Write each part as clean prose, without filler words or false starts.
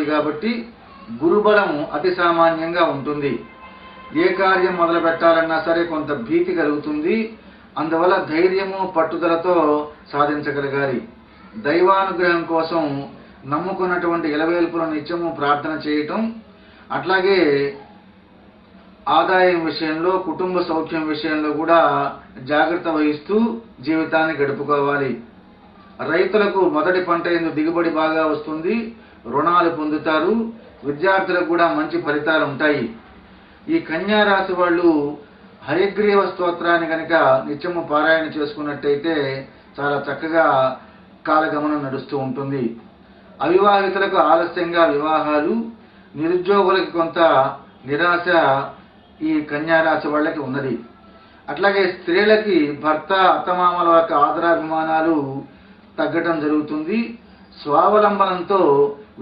ఉంది కాబట్టి గురుబలం అతి సామాన్యంగా ఉంటుంది. ఏ కార్యం మొదలు పెట్టాలన్నా సరే కొంత భీతి కలుగుతుంది. అందువల్ల ధైర్యము పట్టుదలతో సాధించగలగాలి. దైవానుగ్రహం కోసం నమ్ముకున్నటువంటి ఇలవేల్పులను నిత్యము ప్రార్థన చేయటం, అట్లాగే ఆదాయం విషయంలో, కుటుంబ సౌఖ్యం విషయంలో కూడా జాగ్రత్త వహిస్తూ జీవితాన్ని గడుపుకోవాలి. రైతులకు మొదటి పంట యందు దిగుబడి బాగా వస్తుంది, రుణాలు పొందుతారు. విద్యార్థులకు కూడా మంచి ఫలితాలు ఉంటాయి. ఈ కన్యా రాశి వాళ్ళు హయగ్రీవ స్తోత్రాన్ని కనుక నిత్యము పారాయణ చేసుకున్నట్టయితే చాలా చక్కగా కాలగమనం నడుస్తూ ఉంటుంది. అవివాహితులకు ఆలస్యంగా వివాహాలు, నిరుద్యోగులకి కొంత నిరాశ ఈ కన్యా రాశి వాళ్ళకి ఉన్నది. అట్లాగే స్త్రీలకి భర్త అత్తమామల యొక్క ఆదరాభిమానాలు తగ్గటం జరుగుతుంది. స్వావలంబనంతో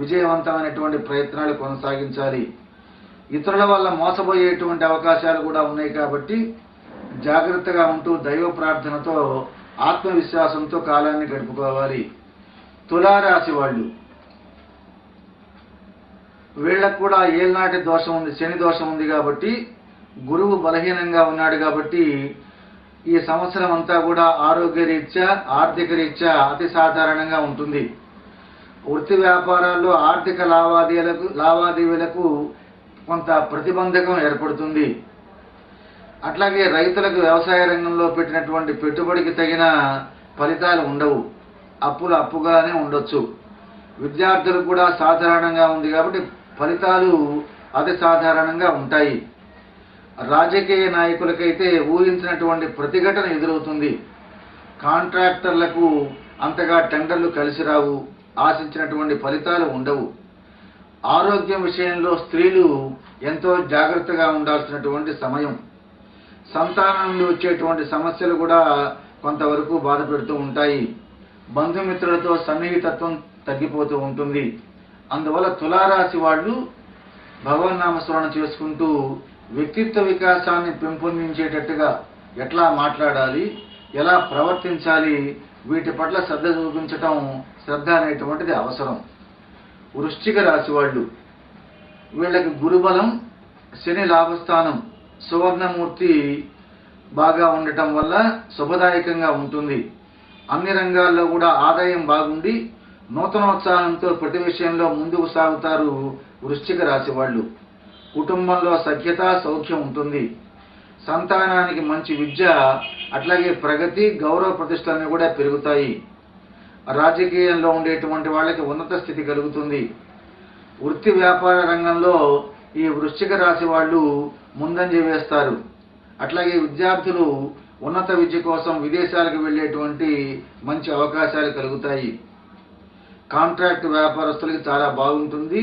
విజయవంతమైనటువంటి ప్రయత్నాలు కొనసాగించాలి. ఇతరుల వల్ల మోసపోయేటువంటి అవకాశాలు కూడా ఉన్నాయి కాబట్టి జాగ్రత్తగా ఉంటూ దైవ ప్రార్థనతో ఆత్మవిశ్వాసంతో కాలాన్ని గడుపుకోవాలి. తులారాశి వాళ్ళు, వీళ్ళకు కూడా ఏళ్ళనాటి దోషం ఉంది, శని దోషం ఉంది కాబట్టి, గురువు బలహీనంగా ఉన్నాడు కాబట్టి ఈ సంవత్సరం అంతా కూడా ఆరోగ్య రీత్యా, ఆర్థిక రీత్యా అతి సాధారణంగా ఉంటుంది. వృత్తి వ్యాపారాల్లో ఆర్థిక లావాదేవీలకు కొంత ప్రతిబంధకం ఏర్పడుతుంది. అట్లాగే రైతులకు వ్యవసాయ రంగంలో పెట్టినటువంటి పెట్టుబడికి తగిన ఫలితాలు ఉండవు, అప్పులు అప్పుగానే ఉండొచ్చు. విద్యార్థులకు కూడా సాధారణంగా ఉంది కాబట్టి ఫలితాలు అతి సాధారణంగా ఉంటాయి. రాజకీయ నాయకులకైతే ఊహించినటువంటి ప్రతిఘటన ఎదురవుతుంది. కాంట్రాక్టర్లకు అంతగా టెండర్లు కలిసి రావు, ఆశించినటువంటి ఫలితాలు ఉండవు. ఆరోగ్యం విషయంలో స్త్రీలు ఎంతో జాగ్రత్తగా ఉండాల్సినటువంటి సమయం. సంతానం నుండి వచ్చేటువంటి సమస్యలు కూడా కొంతవరకు బాధ పెడుతూ ఉంటాయి. బంధుమిత్రులతో సన్నిహితత్వం తగ్గిపోతూ ఉంటుంది. అందువల్ల తులారాశి వాళ్ళు భగవన్నామస్మరణ చేసుకుంటూ వ్యక్తిత్వ వికాసాన్ని పెంపొందించేటట్టుగా ఎట్లా మాట్లాడాలి, ఎలా ప్రవర్తించాలి, వీటి పట్ల శ్రద్ధ చూపించటం, శ్రద్ధ అనేటువంటిది అవసరం. వృశ్చిక రాశి వాళ్ళు, వీళ్ళకి గురుబలం, శని లాభస్థానం, సువర్ణమూర్తి బాగా ఉండటం వల్ల శుభదాయకంగా ఉంటుంది. అన్ని రంగాల్లో కూడా ఆదాయం బాగుండి నూతనోత్సాహంతో ప్రతి విషయంలో ముందుకు సాగుతారు వృశ్చిక రాశి వాళ్ళు. కుటుంబంలో సఖ్యత, సౌఖ్యం ఉంటుంది. సంతానానికి మంచి విద్య, అట్లాగే ప్రగతి, గౌరవ ప్రతిష్టలు కూడా పెరుగుతాయి. రాజకీయంలో ఉండేటువంటి వాళ్ళకి ఉన్నత స్థితి కలుగుతుంది. వృత్తి వ్యాపార రంగంలో ఈ వృశ్చిక రాశి వాళ్ళు ముందంజ వేస్తారు. అట్లాగే విద్యార్థులు ఉన్నత విద్య కోసం విదేశాలకు వెళ్ళేటువంటి మంచి అవకాశాలు కలుగుతాయి. కాంట్రాక్ట్ వ్యాపారస్తులకి చాలా బాగుంటుంది.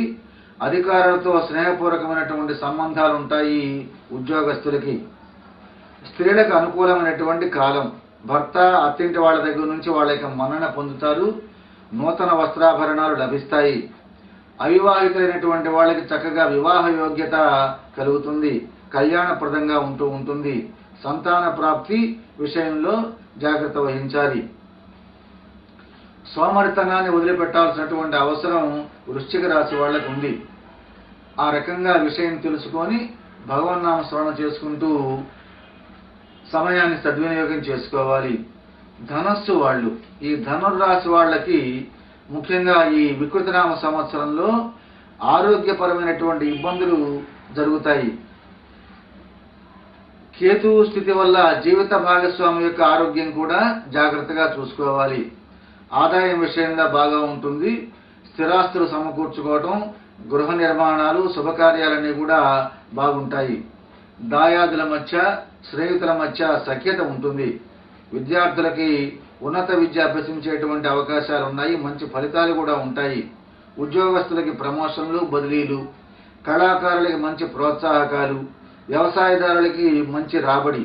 అధికారులతో స్నేహపూర్వకమైనటువంటి సంబంధాలు ఉంటాయి ఉద్యోగస్తులకి. స్త్రీలకు అనుకూలమైనటువంటి కాలం. భర్త, అత్తింటి వాళ్ళ దగ్గర నుంచి వాళ్ళ యొక్క మన్నన పొందుతారు. నూతన వస్త్రాభరణాలు లభిస్తాయి. అవివాహితులైనటువంటి వాళ్ళకి చక్కగా వివాహ యోగ్యత కలుగుతుంది. కళ్యాణప్రదంగా ఉంటూ ఉంటుంది. సంతాన ప్రాప్తి విషయంలో జాగ్రత్త వహించాలి. సోమరితనాన్ని వదిలిపెట్టాల్సినటువంటి అవసరం వృశ్చిక రాశి వాళ్ళకు ఉంది. ఆ రకంగా విషయం తెలుసుకొని భగవన్నామ స్మరణ చేసుకుంటూ సమయాన్ని సద్వినియోగం చేసుకోవాలి. ధనస్సు వాళ్ళు, ఈ ధనుర్రాశి వాళ్ళకి ముఖ్యంగా ఈ వికృతనామ సంవత్సరంలో ఆరోగ్యపరమైనటువంటి ఇబ్బందులు జరుగుతాయి. కేతువు స్థితి వల్ల జీవిత భాగస్వామి యొక్క ఆరోగ్యం కూడా జాగ్రత్తగా చూసుకోవాలి. ఆదాయం విషయంగా బాగా ఉంటుంది. స్థిరాస్తులు సమకూర్చుకోవటం, గృహ నిర్మాణాలు, శుభకార్యాలన్నీ కూడా బాగుంటాయి. దాయాదుల మధ్య, స్నేహితుల మధ్య సఖ్యత ఉంటుంది. విద్యార్థులకి ఉన్నత విద్య అభ్యసించేటువంటి అవకాశాలు ఉన్నాయి. మంచి ఫలితాలు కూడా ఉంటాయి. ఉద్యోగస్తులకి ప్రమోషన్లు, బదిలీలు, కళాకారులకి మంచి ప్రోత్సాహకాలు, వ్యవసాయదారులకి మంచి రాబడి,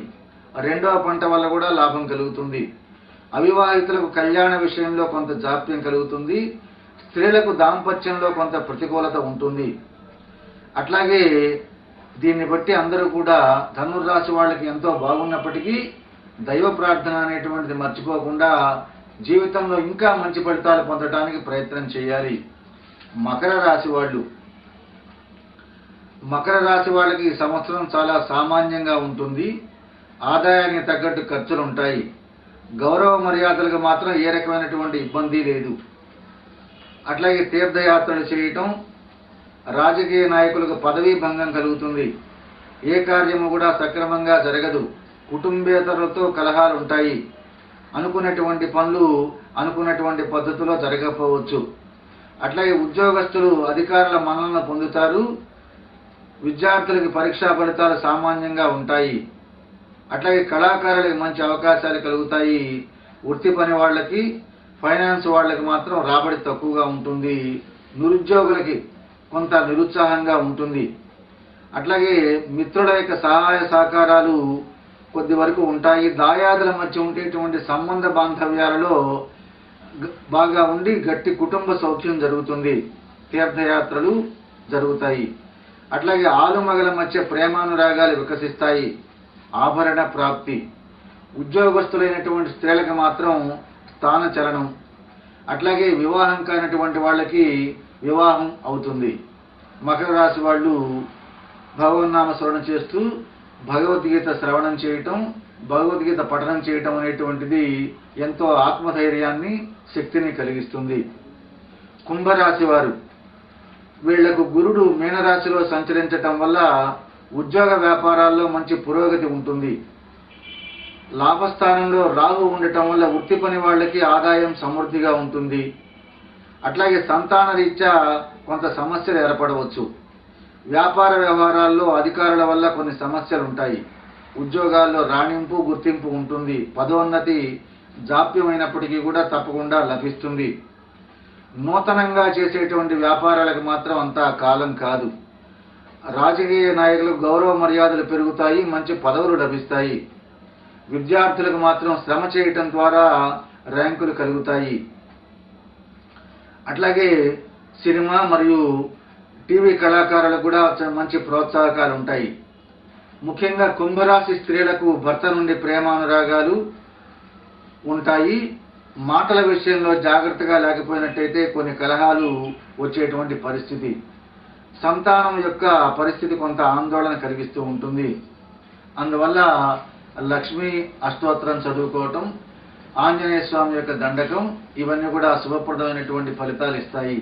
రెండవ పంట వల్ల కూడా లాభం కలుగుతుంది. అవివాహితులకు కళ్యాణ విషయంలో కొంత జాప్యం కలుగుతుంది. స్త్రీలకు దాంపత్యంలో కొంత ప్రతికూలత ఉంటుంది. అట్లాగే దీన్ని బట్టి అందరూ కూడా ధనుర్రాశి వాళ్ళకి ఎంతో బాగున్నప్పటికీ దైవ ప్రార్థన అనేటువంటిది మర్చిపోకుండా జీవితంలో ఇంకా మంచి ఫలితాలు పొందడానికి ప్రయత్నం చేయాలి. మకర రాశి వాళ్ళు. మకర రాశి వాళ్ళకి ఈ సంవత్సరం చాలా సామాన్యంగా ఉంటుంది. ఆదాయానికి తగ్గట్టు ఖర్చులు ఉంటాయి. గౌరవ మర్యాదలకు మాత్రం ఏ రకమైనటువంటి ఇబ్బంది లేదు. అట్లాగే తీర్థయాత్రలు చేయటం, రాజకీయ నాయకులకు పదవీ భంగం కలుగుతుంది. ఏ కార్యము కూడా సక్రమంగా జరగదు. కుటుంబేతరులతో కలహాలు ఉంటాయి. అనుకున్నటువంటి పనులు అనుకున్నటువంటి పద్ధతిలో జరగకపోవచ్చు. అట్లాగే ఉద్యోగస్తులు అధికారుల మన్ననలు పొందుతారు. విద్యార్థులకి పరీక్షా ఫలితాలు సామాన్యంగా ఉంటాయి. అట్లాగే కళాకారులకు మంచి అవకాశాలు కలుగుతాయి. వృత్తి పని వాళ్ళకి, ఫైనాన్స్ వాళ్ళకి మాత్రం రాబడి తక్కువగా ఉంటుంది. నిరుద్యోగులకి కొంత నిరుత్సాహంగా ఉంటుంది. అట్లాగే మిత్రుల యొక్క సహాయ సహకారాలు కొద్ది వరకు ఉంటాయి. దాయాదుల మధ్య ఉండేటువంటి సంబంధ బాంధవ్యాలలో బాగా ఉండి గట్టి కుటుంబ సౌఖ్యం జరుగుతుంది. తీర్థయాత్రలు జరుగుతాయి. అట్లాగే ఆలుమగల మధ్య ప్రేమానురాగాలు వికసిస్తాయి. ఆభరణ ప్రాప్తి. ఉద్యోగస్తులైనటువంటి స్త్రీలకు మాత్రం స్థానచలనం. అట్లాగే వివాహం కానటువంటి వాళ్ళకి వివాహం అవుతుంది. మకర రాశి వాళ్ళు భగవన్నామ స్మరణ చేస్తూ భగవద్గీత శ్రవణం చేయటం, భగవద్గీత పఠనం చేయటం అనేటువంటిది ఎంతో ఆత్మధైర్యాన్ని, శక్తిని కలిగిస్తుంది. కుంభరాశి వారు, వీళ్లకు గురుడు మీనరాశిలో సంచరించటం వల్ల ఉద్యోగ వ్యాపారాల్లో మంచి పురోగతి ఉంటుంది. లాభస్థానంలో రాహు ఉండటం వల్ల వృత్తి పని వాళ్ళకి ఆదాయం సమృద్ధిగా ఉంటుంది. అట్లాగే సంతాన రీత్యా కొంత సమస్యలు ఏర్పడవచ్చు. వ్యాపార వ్యవహారాల్లో అధికారుల వల్ల కొన్ని సమస్యలు ఉంటాయి. ఉద్యోగాల్లో రాణింపు, గుర్తింపు ఉంటుంది. పదోన్నతి జాప్యమైనప్పటికీ కూడా తప్పకుండా లభిస్తుంది. నూతనంగా చేసేటువంటి వ్యాపారాలకు మాత్రం అంతా కాలం కాదు. రాజకీయ నాయకులకు గౌరవ మర్యాదలు పెరుగుతాయి. మంచి పదవులు లభిస్తాయి. విద్యార్థులకు మాత్రం శ్రమ చేయటం ద్వారా ర్యాంకులు కలుగుతాయి. అట్లాగే సినిమా మరియు టీవీ కళాకారులకు కూడా మంచి ప్రోత్సాహకాలు ఉంటాయి. ముఖ్యంగా కుంభరాశి స్త్రీలకు భర్త నుండి ప్రేమానురాగాలు ఉంటాయి. మాటల విషయంలో జాగ్రత్తగా లేకపోయినట్టయితే కొన్ని కలహాలు వచ్చేటువంటి పరిస్థితి. సంతానం యొక్క పరిస్థితి కొంత ఆందోళన కలిగిస్తూ ఉంటుంది. అందువల్ల లక్ష్మీ అష్టోత్తరం చదువుకోవటం, ఆంజనేయ స్వామి యొక్క దండకం, ఇవన్నీ కూడా శుభప్రదమైనటువంటి ఫలితాలు ఇస్తాయి.